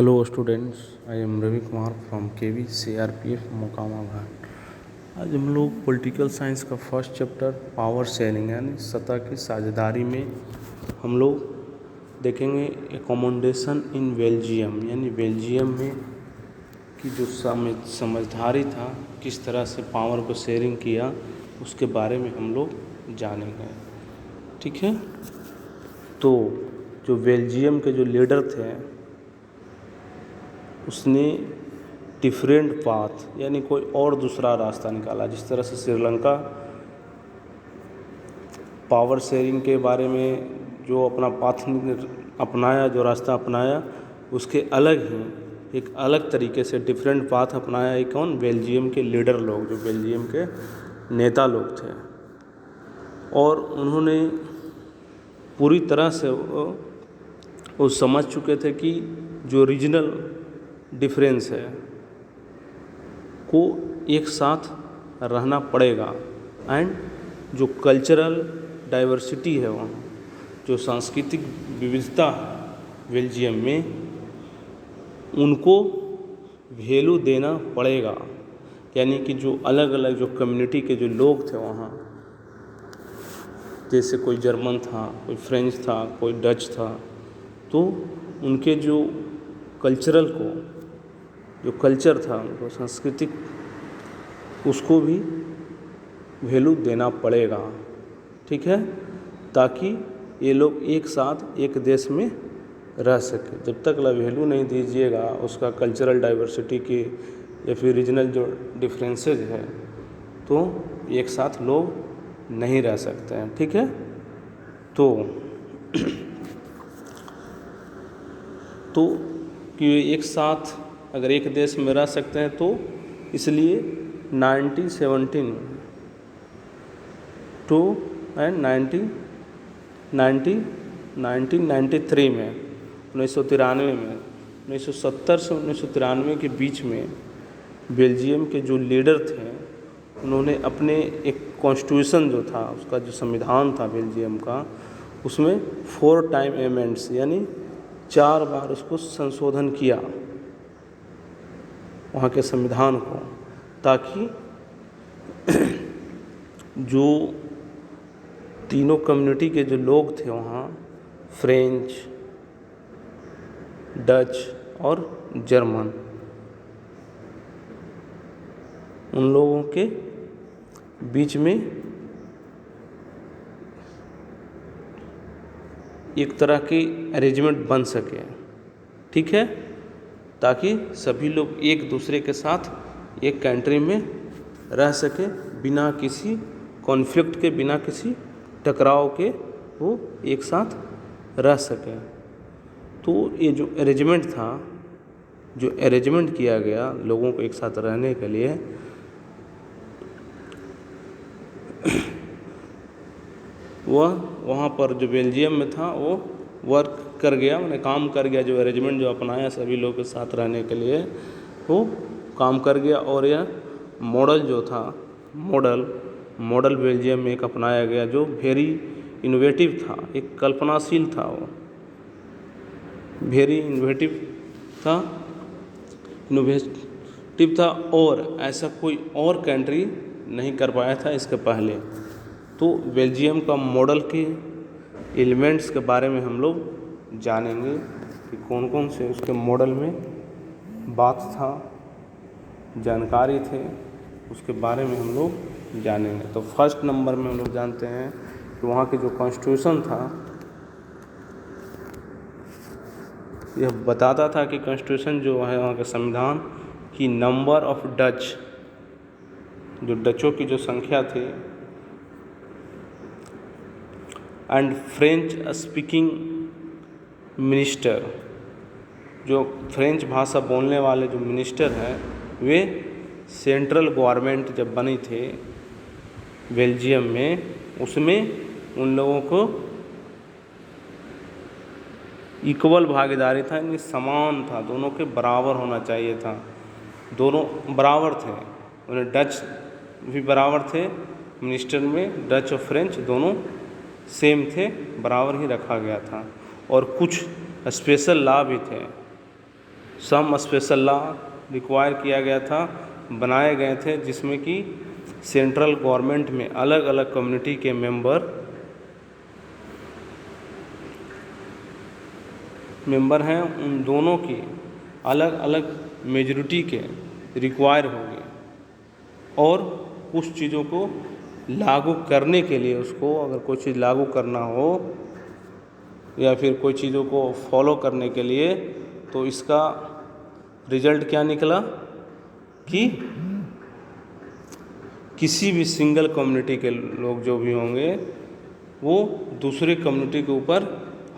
Hello students, I am Ravi Kumar from KV CRPF Mokama Ghat. आज हम लोग पॉलिटिकल साइंस का फर्स्ट चैप्टर पावर शेयरिंग यानी सत्ता की साझेदारी में हम लोग देखेंगे एकोमोडेशन इन बेल्जियम, यानी बेल्जियम में की जो समझदारी था, किस तरह से पावर को शेयरिंग किया, उसके बारे में हम लोग जानेंगे। ठीक है, तो जो बेल्जियम के जो लीडर थे उसने डिफरेंट पाथ यानी कोई और दूसरा रास्ता निकाला। जिस तरह से श्रीलंका पावर शेयरिंग के बारे में जो अपना पाथ अपनाया, जो रास्ता अपनाया, उसके अलग ही एक अलग तरीके से डिफरेंट पाथ अपनाया। एक कौन? बेल्जियम के लीडर लोग, जो बेल्जियम के नेता लोग थे, और उन्होंने पूरी तरह से वो समझ चुके थे कि जो रीजनल डिफरेंस है को एक साथ रहना पड़ेगा, एंड जो कल्चरल डाइवर्सिटी है, वहाँ जो सांस्कृतिक विविधता है बेल्जियम में, उनको वैल्यू देना पड़ेगा। यानी कि जो अलग अलग जो कम्युनिटी के जो लोग थे वहाँ, जैसे कोई जर्मन था, कोई फ्रेंच था, कोई डच था, तो उनके जो कल्चरल को, जो कल्चर था, उनको सांस्कृतिक, उसको भी वैल्यू देना पड़ेगा। ठीक है, ताकि ये लोग एक साथ एक देश में रह सके। जब तक वैल्यू नहीं दीजिएगा उसका कल्चरल डाइवर्सिटी की या फिर रीजनल जो डिफरेंसेस है, तो एक साथ लोग नहीं रह सकते हैं। ठीक है, तो कि एक साथ अगर एक देश में रह सकते हैं, तो इसलिए 1917 टू एंड 1993 में, 1993 में, 1970 से 1993 के बीच में बेल्जियम के जो लीडर थे, उन्होंने अपने एक कॉन्स्टिट्यूशन जो था, उसका जो संविधान था बेल्जियम का, उसमें 4 टाइम अमेंड्स यानी 4 बार उसको संशोधन किया, वहाँ के संविधान को, ताकि जो तीनों कम्युनिटी के जो लोग थे वहाँ, फ्रेंच, डच और जर्मन, उन लोगों के बीच में एक तरह की अरेंजमेंट बन सके। ठीक है, ताकि सभी लोग एक दूसरे के साथ एक कंट्री में रह सके, बिना किसी कॉन्फ्लिक्ट के, बिना किसी टकराव के, वो एक साथ रह सके। तो ये जो अरेंजमेंट था, जो अरेंजमेंट किया गया लोगों को एक साथ रहने के लिए, वह वहाँ पर जो बेल्जियम में था वो वर्क कर गया, मैंने काम कर गया। जो अरेंजमेंट जो अपनाया सभी लोग के साथ रहने के लिए, वो काम कर गया। और यह मॉडल जो था, मॉडल बेल्जियम में एक अपनाया गया, जो वेरी इनोवेटिव था, एक कल्पनाशील था, वो वेरी इनोवेटिव था, और ऐसा कोई और कंट्री नहीं कर पाया था इसके पहले। तो बेल्जियम का मॉडल के एलिमेंट्स के बारे में हम लोग जानेंगे कि कौन कौन से उसके मॉडल में बात था, जानकारी थे, उसके बारे में हम लोग जानेंगे। तो फर्स्ट नंबर में हम लोग जानते हैं कि वहाँ के जो कॉन्स्टिट्यूशन था, यह बताता था कि कॉन्स्टिट्यूशन जो है वहाँ का संविधान की नंबर ऑफ डच, जो डचों की जो संख्या थी, एंड फ्रेंच स्पीकिंग मिनिस्टर, जो फ्रेंच भाषा बोलने वाले जो मिनिस्टर हैं, वे सेंट्रल गवर्नमेंट जब बनी थे बेल्जियम में, उसमें उन लोगों को इक्वल भागीदारी था, यानी समान था, दोनों के बराबर होना चाहिए था, दोनों बराबर थे। उन्हें डच भी बराबर थे मिनिस्टर में, डच और फ्रेंच दोनों सेम थे, बराबर ही रखा गया था। और कुछ स्पेशल लॉ भी थे सम स्पेशल लॉ रिक्वायर किया गया था, बनाए गए थे, जिसमें कि सेंट्रल गवर्नमेंट में अलग अलग कम्युनिटी के मेंबर हैं, उन दोनों की अलग अलग मेजॉरिटी के रिक्वायर होंगे, और कुछ चीज़ों को लागू करने के लिए, उसको अगर कोई चीज़ लागू करना हो या फिर कोई चीज़ों को फॉलो करने के लिए, तो इसका रिजल्ट क्या निकला कि किसी भी सिंगल कम्युनिटी के लोग जो भी होंगे वो दूसरी कम्युनिटी के ऊपर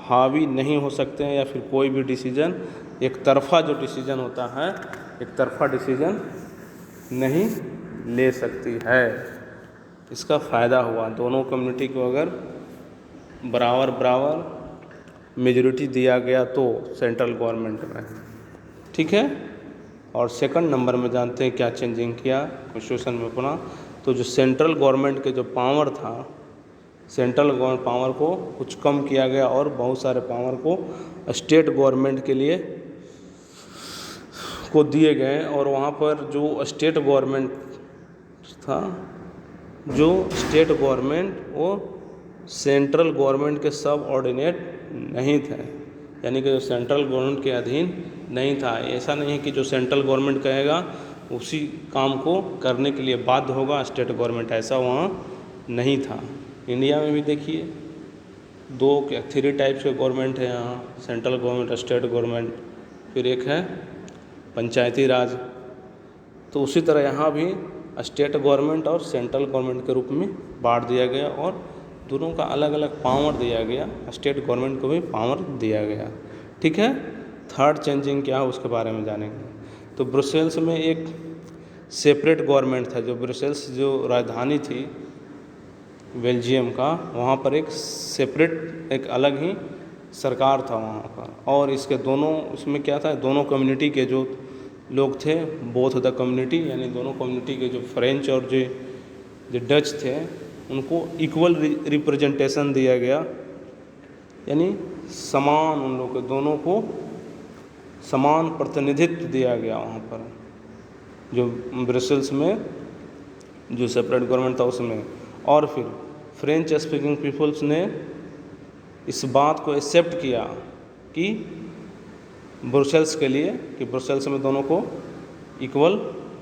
हावी नहीं हो सकते हैं, या फिर कोई भी डिसीजन एक तरफ़ा जो डिसीजन होता है, एक तरफ़ा डिसीजन नहीं ले सकती है। इसका फ़ायदा हुआ, दोनों कम्युनिटी को अगर बराबर बराबर मेजॉरिटी दिया गया तो सेंट्रल गवर्नमेंट में, ठीक है। और सेकंड नंबर में जानते हैं क्या चेंजिंग किया कॉन्स्टिट्यूशन में अपना, तो जो सेंट्रल गवर्नमेंट के जो पावर था, सेंट्रल गवर्नमेंट पावर को कुछ कम किया गया और बहुत सारे पावर को स्टेट गवर्नमेंट के लिए को दिए गए। और वहाँ पर जो स्टेट गवर्नमेंट था, जो स्टेट गवर्नमेंट वो सेंट्रल गवर्नमेंट के सब ऑर्डिनेट नहीं थे, यानी कि जो सेंट्रल गवर्नमेंट के अधीन नहीं था। ऐसा नहीं है कि जो सेंट्रल गवर्नमेंट कहेगा उसी काम को करने के लिए बाध्य होगा स्टेट गवर्नमेंट, ऐसा वहाँ नहीं था। इंडिया में भी देखिए 3 टाइप्स के गवर्नमेंट है यहाँ, सेंट्रल गवर्नमेंट, स्टेट गवर्नमेंट, फिर एक है पंचायती राज। तो उसी तरह यहाँ भी स्टेट गवर्नमेंट और सेंट्रल गवर्नमेंट के रूप में बांट दिया गया, और दोनों का अलग अलग पावर दिया गया, स्टेट गवर्नमेंट को भी पावर दिया गया, ठीक है। थर्ड चेंजिंग क्या है उसके बारे में जानेंगे। तो ब्रुसेल्स में एक सेपरेट गवर्नमेंट था, जो ब्रुसेल्स जो राजधानी थी बेल्जियम का, वहाँ पर एक सेपरेट एक अलग ही सरकार था वहाँ पर। और इसके दोनों उसमें क्या था, दोनों कम्युनिटी के जो लोग थे, बोथ द कम्युनिटी, यानी दोनों कम्युनिटी के जो फ्रेंच और जो डच थे, उनको इक्वल रिप्रेजेंटेशन दिया गया, यानी समान उन लोग के दोनों को समान प्रतिनिधित्व दिया गया वहाँ पर, जो ब्रसेल्स में जो सेपरेट गवर्नमेंट था उसमें। और फिर फ्रेंच स्पीकिंग पीपल्स ने इस बात को एक्सेप्ट किया कि ब्रुसेल्स के लिए, कि ब्रुसेल्स में दोनों को इक्वल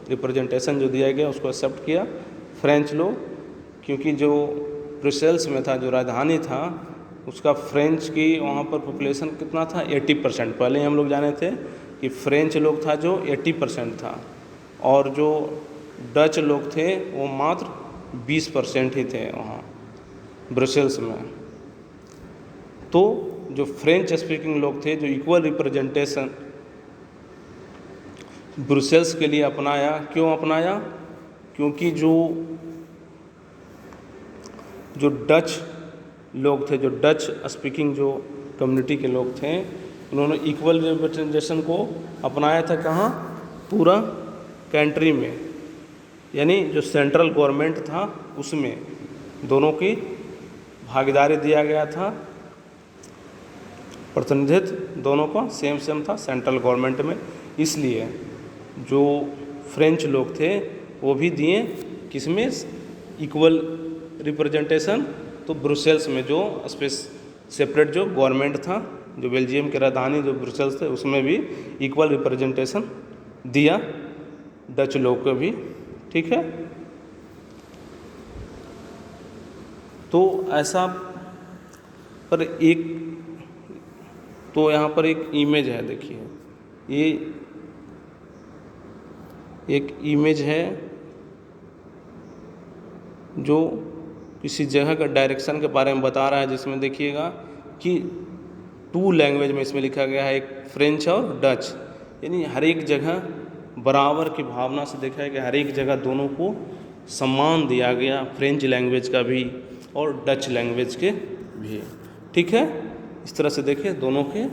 रिप्रेजेंटेशन जो दिया गया उसको एक्सेप्ट किया फ्रेंच लोग, क्योंकि जो ब्रुसेल्स में था, जो राजधानी था, उसका फ्रेंच की वहाँ पर पॉपुलेशन कितना था, 80%। पहले हम लोग जाने थे कि फ्रेंच लोग था जो 80% था, और जो डच लोग थे वो मात्र 20% ही थे वहाँ ब्रुसेल्स में। तो जो फ्रेंच स्पीकिंग लोग थे, जो इक्वल रिप्रेजेंटेशन ब्रुसेल्स के लिए अपनाया। क्यों अपनाया? क्योंकि जो डच लोग थे, जो डच स्पीकिंग जो कम्युनिटी के लोग थे, उन्होंने इक्वल रिप्रेजेंटेशन को अपनाया था। कहाँ? पूरा कंट्री में, यानी जो सेंट्रल गवर्नमेंट था उसमें दोनों की भागीदारी दिया गया था, प्रतिनिधित्व दोनों का सेम था सेंट्रल गवर्नमेंट में। इसलिए जो फ्रेंच लोग थे वो भी दिए किसमें, इक्वल रिप्रेजेंटेशन। तो ब्रुसेल्स में जो सेपरेट जो गवर्नमेंट था, जो बेल्जियम के राजधानी जो ब्रुसेल्स थे, उसमें भी इक्वल रिप्रेजेंटेशन दिया डच लोग को भी, ठीक है। तो ऐसा पर यहाँ पर एक इमेज है, देखिए, ये एक इमेज है जो किसी जगह का डायरेक्शन के बारे में बता रहा है, जिसमें देखिएगा कि 2 लैंग्वेज में इसमें लिखा गया है, एक फ्रेंच और डच, यानी हर एक जगह बराबर की भावना से देखा है कि हर एक जगह दोनों को सम्मान दिया गया, फ्रेंच लैंग्वेज का भी और डच लैंग्वेज के भी, ठीक है। इस तरह से देखिए दोनों के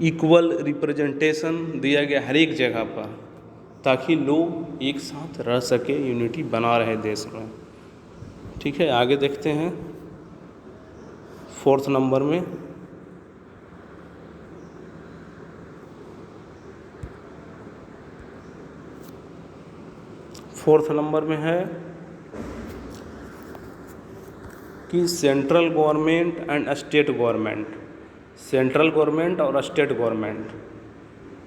इक्वल रिप्रेजेंटेशन दिया गया हर एक जगह पर, ताकि लोग एक साथ रह सके, यूनिटी बना रहे देश में, ठीक है। आगे देखते हैं 4th नंबर में 4th नंबर में है कि central government and state government, central government और स्टेट गवर्नमेंट,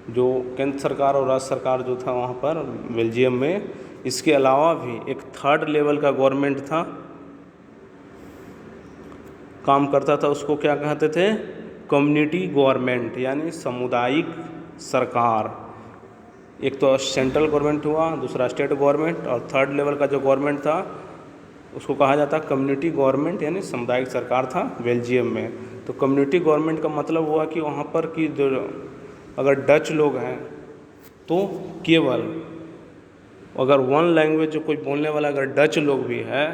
जो केंद्र सरकार और राज्य सरकार जो था वहाँ पर बेल्जियम में, इसके अलावा भी एक थर्ड लेवल का गवर्नमेंट था, काम करता था, उसको क्या कहते थे? कम्युनिटी गवर्नमेंट, यानी सामुदायिक सरकार। एक तो सेंट्रल गवर्नमेंट हुआ, दूसरा स्टेट गवर्नमेंट, और थर्ड लेवल का जो गवर्नमेंट था उसको कहा जाता है कम्युनिटी गवर्नमेंट, यानी सामुदायिक सरकार था बेल्जियम में। तो कम्युनिटी गवर्नमेंट का मतलब हुआ कि वहाँ पर कि जो अगर डच लोग हैं तो केवल अगर वन लैंग्वेज जो कोई बोलने वाला अगर डच लोग भी है,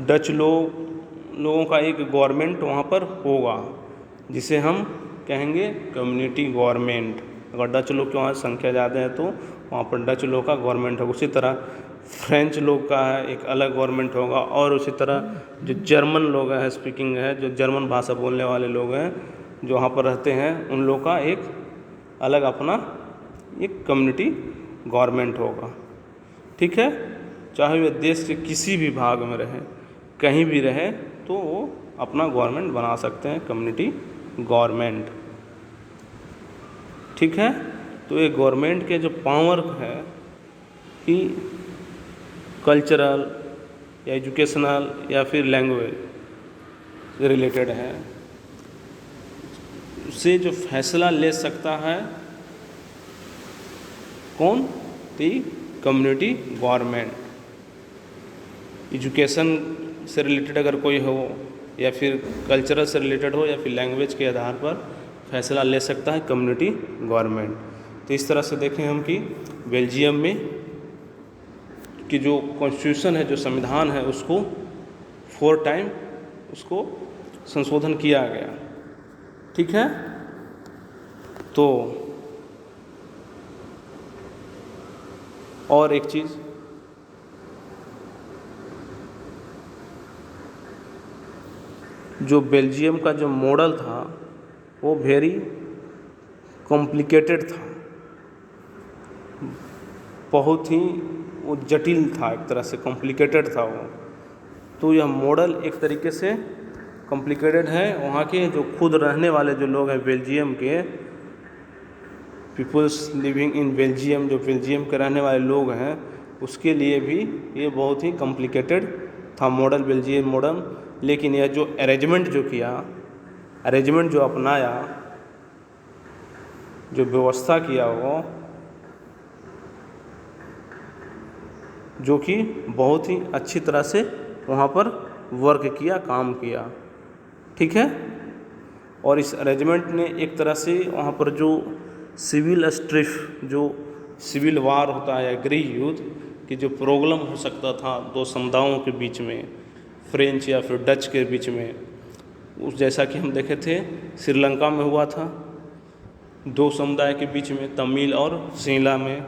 डच लोगों का एक गवर्नमेंट वहाँ पर होगा, जिसे हम कहेंगे कम्युनिटी गवर्नमेंट। अगर डच लोग की वहाँ संख्या ज़्यादा है तो वहाँ पर डच लोग का गवर्नमेंट होगा। उसी तरह फ्रेंच लोग का है एक अलग गवर्नमेंट होगा, और उसी तरह जो जर्मन लोग हैं स्पीकिंग है, जो जर्मन भाषा बोलने वाले लोग हैं जो वहाँ पर रहते हैं, उन लोग का एक अलग अपना एक कम्युनिटी गवर्नमेंट होगा। ठीक है, चाहे वे देश के किसी भी भाग में रहे, कहीं भी रहे, तो वो अपना गवर्नमेंट बना सकते हैं, कम्युनिटी गवर्नमेंट। ठीक है, तो ये गवर्नमेंट के जो पावर है कि कल्चरल या एजुकेशनल या फिर लैंग्वेज से रिलेटेड है, उससे जो फैसला ले सकता है कौन? The community government. एजुकेशन से रिलेटेड अगर कोई हो, या फिर कल्चरल से रिलेटेड हो, या फिर लैंग्वेज के आधार पर फैसला ले सकता है कम्युनिटी गवर्नमेंट। तो इस तरह से देखें हम कि बेल्जियम में कि जो कॉन्स्टिट्यूशन है, जो संविधान है, उसको 4 टाइम उसको संशोधन किया गया। ठीक है, तो और एक चीज़, जो बेल्जियम का जो मॉडल था वो वेरी कॉम्प्लिकेटेड था, बहुत ही वो जटिल था, एक तरह से कॉम्प्लिकेटेड था वो। तो यह मॉडल एक तरीके से कॉम्प्लिकेटेड है। वहाँ के जो खुद रहने वाले जो लोग हैं बेल्जियम के, पीपल्स लिविंग इन बेल्जियम, जो बेल्जियम के रहने वाले लोग हैं, उसके लिए भी ये बहुत ही कॉम्प्लिकेटेड था मॉडल, बेल्जियम मॉडल। लेकिन यह जो अरेंजमेंट जो किया, अरेंजमेंट जो अपनाया, जो व्यवस्था किया, वो जो कि बहुत ही अच्छी तरह से वहाँ पर वर्क किया, काम किया। ठीक है, और इस अरेंजमेंट ने एक तरह से वहाँ पर जो सिविल स्ट्रिफ, जो सिविल वार होता है या गृह युद्ध की जो प्रॉब्लम हो सकता था दो समुदायों के बीच में, फ्रेंच या फिर डच के बीच में, उस जैसा कि हम देखे थे श्रीलंका में हुआ था, दो समुदाय के बीच में, तमिल और सिंहला में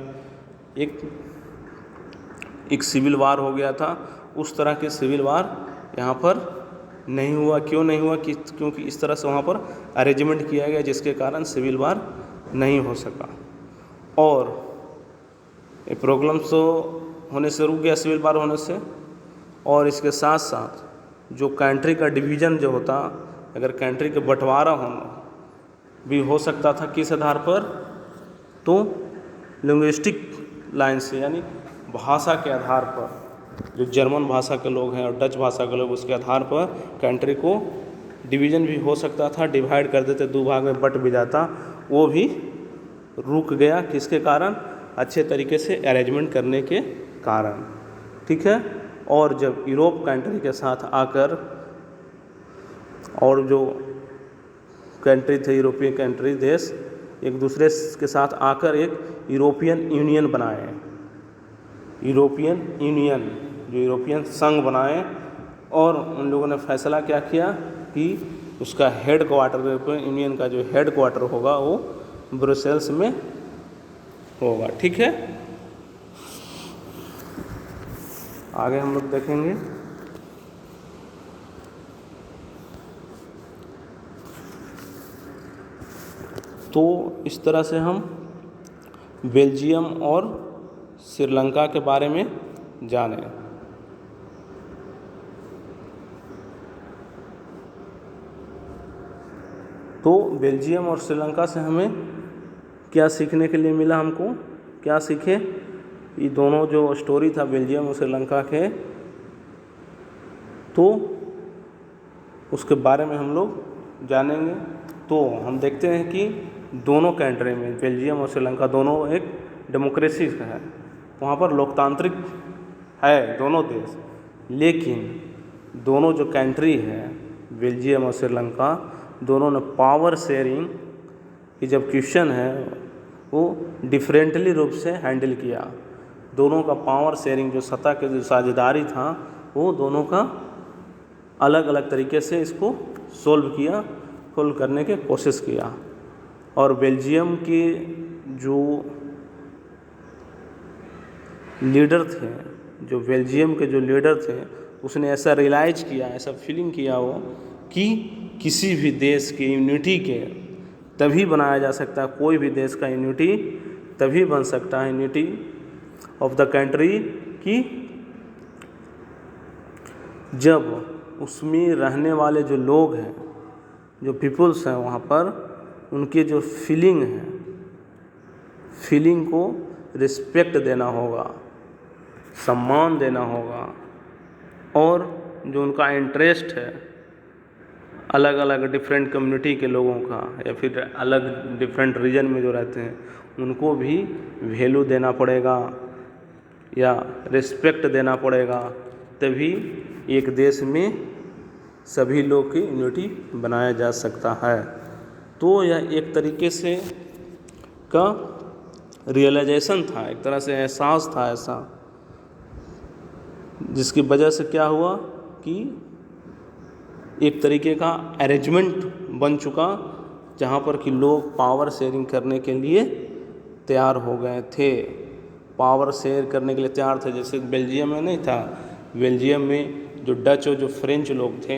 एक सिविल वार हो गया था। उस तरह के सिविल वार यहाँ पर नहीं हुआ। क्यों नहीं हुआ? क्योंकि इस तरह से वहाँ पर अरेंजमेंट किया गया, जिसके कारण सिविल वार नहीं हो सका। और ये प्रॉब्लम तो होने से रुक गया, सिविल वार होने से। और इसके साथ साथ जो कंट्री का डिवीज़न जो होता, अगर कंट्री के बंटवारा होना भी हो सकता था, किस आधार पर? तो लिंग्विस्टिक लाइन से, यानी भाषा के आधार पर। जो जर्मन भाषा के लोग हैं और डच भाषा के लोग, उसके आधार पर कंट्री को डिवीज़न भी हो सकता था, डिवाइड कर देते, दो भाग में बट भी जाता। वो भी रुक गया, किसके कारण? अच्छे तरीके से अरेंजमेंट करने के कारण। ठीक है, और जब यूरोप कंट्री के साथ आकर, और जो कंट्री थे यूरोपियन कंट्री, देश एक दूसरे के साथ आकर एक यूरोपियन यूनियन बनाए, यूरोपियन यूनियन, जो यूरोपियन संघ बनाए। और उन लोगों ने फैसला क्या किया कि उसका हेड क्वार्टर, यूरोपियन यूनियन का जो हेड क्वार्टर होगा वो ब्रुसेल्स में होगा। ठीक है, आगे हम लोग देखेंगे। तो इस तरह से हम बेल्जियम और श्रीलंका के बारे में जाने। तो बेल्जियम और श्रीलंका से हमें क्या सीखने के लिए मिला, हमको क्या सीखे, ये दोनों जो स्टोरी था बेल्जियम और श्रीलंका के, तो उसके बारे में हम लोग जानेंगे। तो हम देखते हैं कि दोनों कंट्री में बेल्जियम और श्रीलंका दोनों एक डेमोक्रेसी है, वहाँ पर लोकतांत्रिक है दोनों देश, लेकिन दोनों जो कंट्री है बेल्जियम और श्रीलंका, दोनों ने पावर शेयरिंग की जब क्वेश्चन है वो डिफरेंटली रूप से हैंडल किया। दोनों का पावर शेयरिंग जो सत्ता के जो साझेदारी था वो दोनों का अलग अलग तरीके से इसको सोल्व करने की कोशिश किया। और बेल्जियम के जो लीडर थे, जो बेल्जियम के जो लीडर थे, उसने ऐसा रियलाइज किया, ऐसा फीलिंग किया वो कि किसी भी देश की यूनिटी के तभी बनाया जा सकता है, कोई भी देश का यूनिटी तभी बन सकता है, यूनिटी ऑफ द कंट्री, कि जब उसमें रहने वाले जो लोग हैं, जो पीपल्स हैं वहाँ पर, उनके जो फीलिंग है, फीलिंग को रिस्पेक्ट देना होगा, सम्मान देना होगा, और जो उनका इंटरेस्ट है अलग अलग डिफरेंट कम्युनिटी के लोगों का या फिर अलग डिफरेंट रीजन में जो रहते हैं उनको भी वैल्यू देना पड़ेगा या रिस्पेक्ट देना पड़ेगा, तभी एक देश में सभी लोग की यूनिटी बनाया जा सकता है। तो यह एक तरीके से का रियलाइजेशन था, एक तरह से एहसास था ऐसा, जिसकी वजह से क्या हुआ कि एक तरीके का अरेंजमेंट बन चुका, जहाँ पर कि लोग पावर शेयरिंग करने के लिए तैयार हो गए थे, पावर शेयर करने के लिए तैयार थे। जैसे बेल्जियम में नहीं था, बेल्जियम में जो डच और जो फ्रेंच लोग थे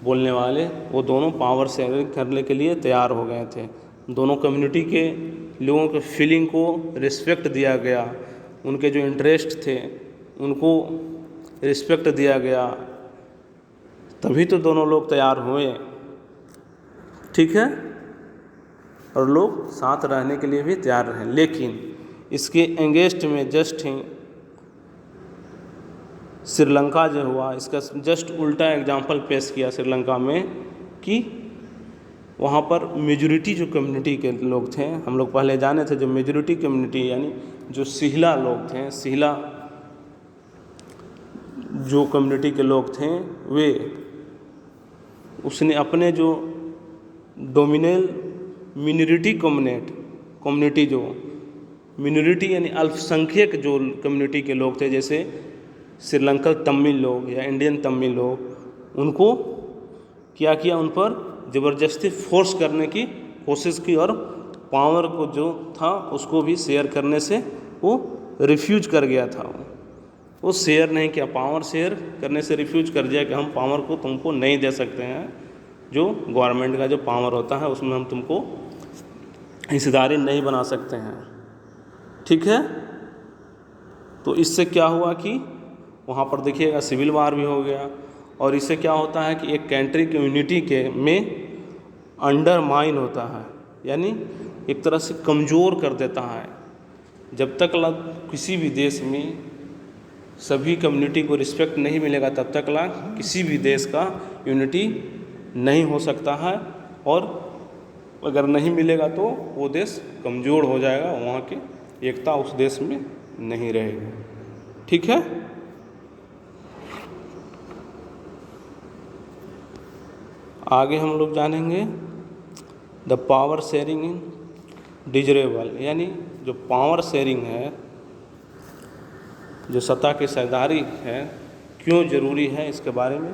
बोलने वाले, वो दोनों पावर शेयरिंग करने के लिए तैयार हो गए थे। दोनों कम्युनिटी के लोगों के फीलिंग को रिस्पेक्ट दिया गया, उनके जो इंटरेस्ट थे उनको रिस्पेक्ट दिया गया, तभी तो दोनों लोग तैयार हुए, ठीक है, और लोग साथ रहने के लिए भी तैयार रहे। लेकिन इसके एंगेस्ट में जस्ट ही श्रीलंका जो हुआ, इसका जस्ट उल्टा एग्जाम्पल पेश किया श्रीलंका में, कि वहाँ पर मेजॉरिटी जो कम्युनिटी के लोग थे, हम लोग पहले जाने थे, जो मेजॉरिटी कम्युनिटी यानी जो सिहला लोग थे, सिहला जो कम्युनिटी के लोग थे, वे उसने अपने जो डोमिनेल मिनोरिटी कम्युनिटी जो मिनोरिटी यानी अल्पसंख्यक जो कम्युनिटी के लोग थे, जैसे श्रीलंकन तमिल लोग या इंडियन तमिल लोग, उनको क्या किया, उन पर ज़बरदस्ती फोर्स करने की कोशिश की, और पावर को जो था उसको भी शेयर करने से वो रिफ्यूज कर गया था। वो शेयर नहीं किया, पावर शेयर करने से रिफ्यूज कर दिया कि हम पावर को तुमको नहीं दे सकते हैं, जो गवर्नमेंट का जो पावर होता है उसमें हम तुमको हिस्सेदारी नहीं बना सकते हैं, ठीक है। तो इससे क्या हुआ कि वहाँ पर देखिएगा सिविल वार भी हो गया, और इससे क्या होता है कि एक कंट्री की यूनिटी के में अंडरमाइन होता है, यानी एक तरह से कमज़ोर कर देता है। जब तक किसी भी देश में सभी कम्युनिटी को रिस्पेक्ट नहीं मिलेगा, तब तक किसी भी देश का यूनिटी नहीं हो सकता है, और अगर नहीं मिलेगा तो वो देश कमज़ोर हो जाएगा, वहाँ की एकता उस देश में नहीं रहेगी, ठीक है। आगे हम लोग जानेंगे the power sharing in desirable, यानी जो पावर शेयरिंग है, जो सत्ता की साझेदारी है, क्यों ज़रूरी है, इसके बारे में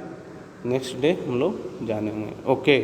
नेक्स्ट डे हम लोग जानेंगे। ओके।